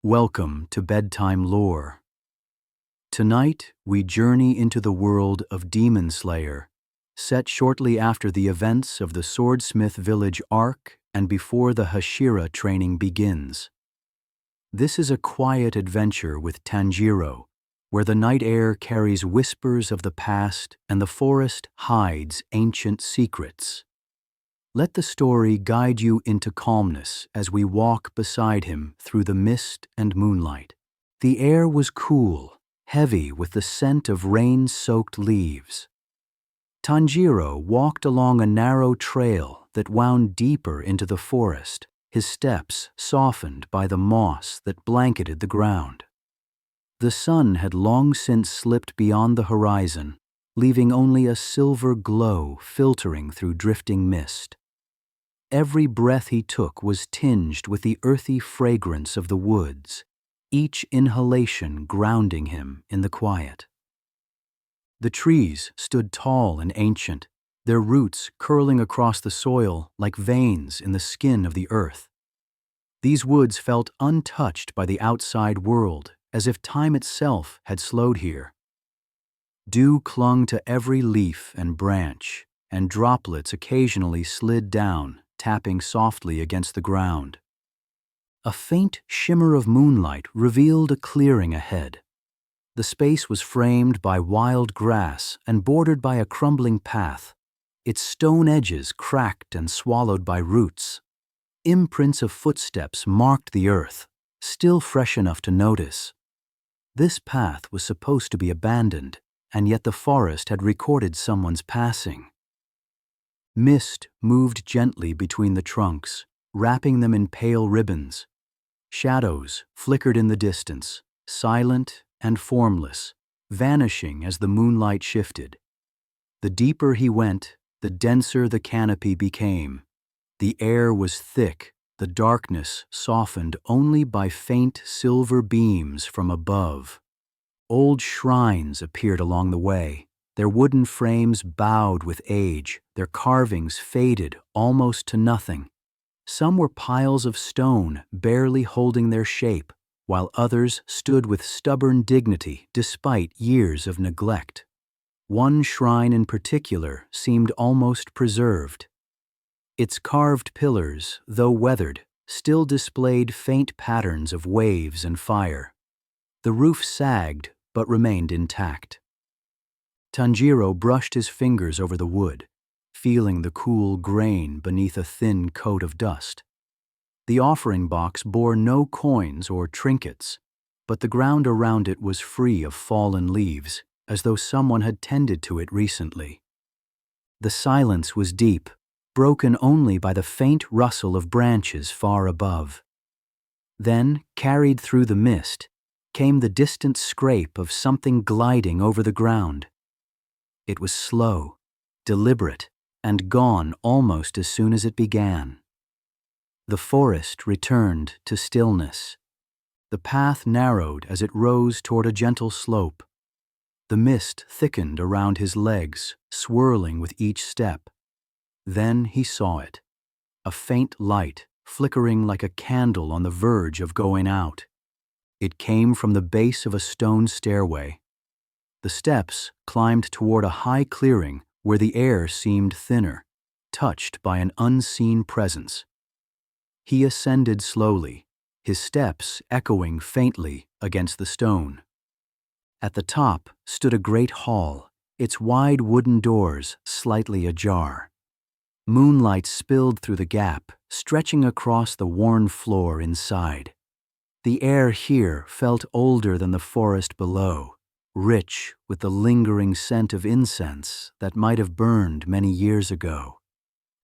Welcome to Bedtime Lore. Tonight, we journey into the world of Demon Slayer, set shortly after the events of the Swordsmith Village arc and before the Hashira training begins. This is a quiet adventure with Tanjiro, where the night air carries whispers of the past and the forest hides ancient secrets. Let the story guide you into calmness as we walk beside him through the mist and moonlight. The air was cool, heavy with the scent of rain-soaked leaves. Tanjiro walked along a narrow trail that wound deeper into the forest, his steps softened by the moss that blanketed the ground. The sun had long since slipped beyond the horizon, leaving only a silver glow filtering through drifting mist. Every breath he took was tinged with the earthy fragrance of the woods, each inhalation grounding him in the quiet. The trees stood tall and ancient, their roots curling across the soil like veins in the skin of the earth. These woods felt untouched by the outside world, as if time itself had slowed here. Dew clung to every leaf and branch, and droplets occasionally slid down, tapping softly against the ground. A faint shimmer of moonlight revealed a clearing ahead. The space was framed by wild grass and bordered by a crumbling path, its stone edges cracked and swallowed by roots. Imprints of footsteps marked the earth, still fresh enough to notice. This path was supposed to be abandoned, and yet the forest had recorded someone's passing. Mist moved gently between the trunks, wrapping them in pale ribbons. Shadows flickered in the distance, silent and formless, vanishing as the moonlight shifted. The deeper he went, the denser the canopy became. The air was thick, the darkness softened only by faint silver beams from above. Old shrines appeared along the way, their wooden frames bowed with age, their carvings faded almost to nothing. Some were piles of stone barely holding their shape, while others stood with stubborn dignity despite years of neglect. One shrine in particular seemed almost preserved. Its carved pillars, though weathered, still displayed faint patterns of waves and fire. The roof sagged but remained intact. Tanjiro brushed his fingers over the wood, feeling the cool grain beneath a thin coat of dust. The offering box bore no coins or trinkets, but the ground around it was free of fallen leaves, as though someone had tended to it recently. The silence was deep, broken only by the faint rustle of branches far above. Then, carried through the mist, came the distant scrape of something gliding over the ground. It was slow, deliberate, and gone almost as soon as it began. The forest returned to stillness. The path narrowed as it rose toward a gentle slope. The mist thickened around his legs, swirling with each step. Then he saw it, a faint light flickering like a candle on the verge of going out. It came from the base of a stone stairway. The steps climbed toward a high clearing where the air seemed thinner, touched by an unseen presence. He ascended slowly, his steps echoing faintly against the stone. At the top stood a great hall, its wide wooden doors slightly ajar. Moonlight spilled through the gap, stretching across the worn floor inside. The air here felt older than the forest below, rich with the lingering scent of incense that might have burned many years ago.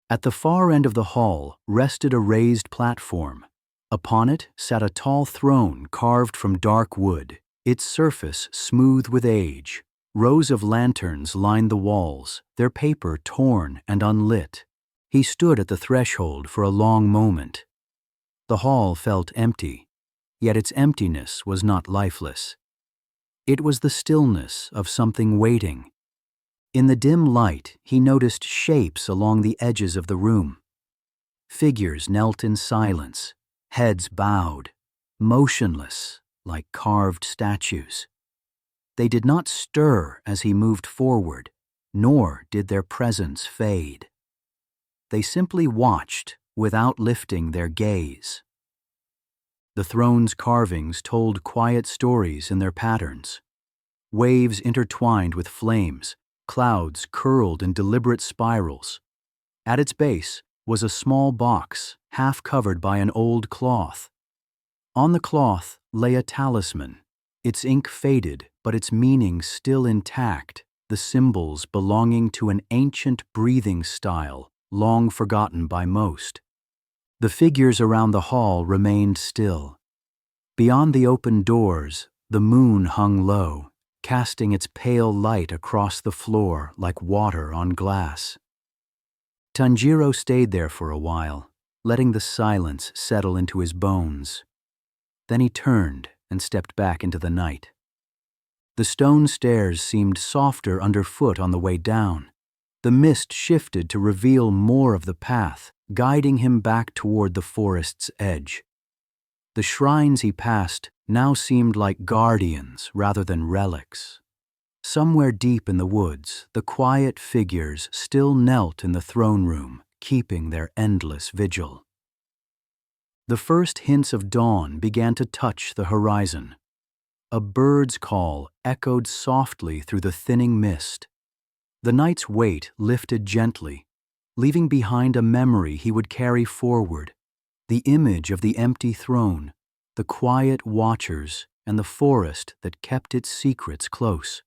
At the far end of the hall rested a raised platform. Upon it sat a tall throne carved from dark wood, its surface smooth with age. Rows of lanterns lined the walls, their paper torn and unlit. He stood at the threshold for a long moment. The hall felt empty, yet its emptiness was not lifeless. It was the stillness of something waiting. In the dim light, he noticed shapes along the edges of the room. Figures knelt in silence, heads bowed, motionless like carved statues. They did not stir as he moved forward, nor did their presence fade. They simply watched without lifting their gaze. The throne's carvings told quiet stories in their patterns. Waves intertwined with flames, clouds curled in deliberate spirals. At its base was a small box, half covered by an old cloth. On the cloth lay a talisman, its ink faded but its meaning still intact, the symbols belonging to an ancient breathing style long forgotten by most. The figures around the hall remained still. Beyond the open doors, the moon hung low, casting its pale light across the floor like water on glass. Tanjiro stayed there for a while, letting the silence settle into his bones. Then he turned and stepped back into the night. The stone stairs seemed softer underfoot on the way down. The mist shifted to reveal more of the path, guiding him back toward the forest's edge. The shrines he passed now seemed like guardians rather than relics. Somewhere deep in the woods, the quiet figures still knelt in the throne room, keeping their endless vigil. The first hints of dawn began to touch the horizon. A bird's call echoed softly through the thinning mist. The night's weight lifted gently, leaving behind a memory he would carry forward, the image of the empty throne, the quiet watchers, and the forest that kept its secrets close.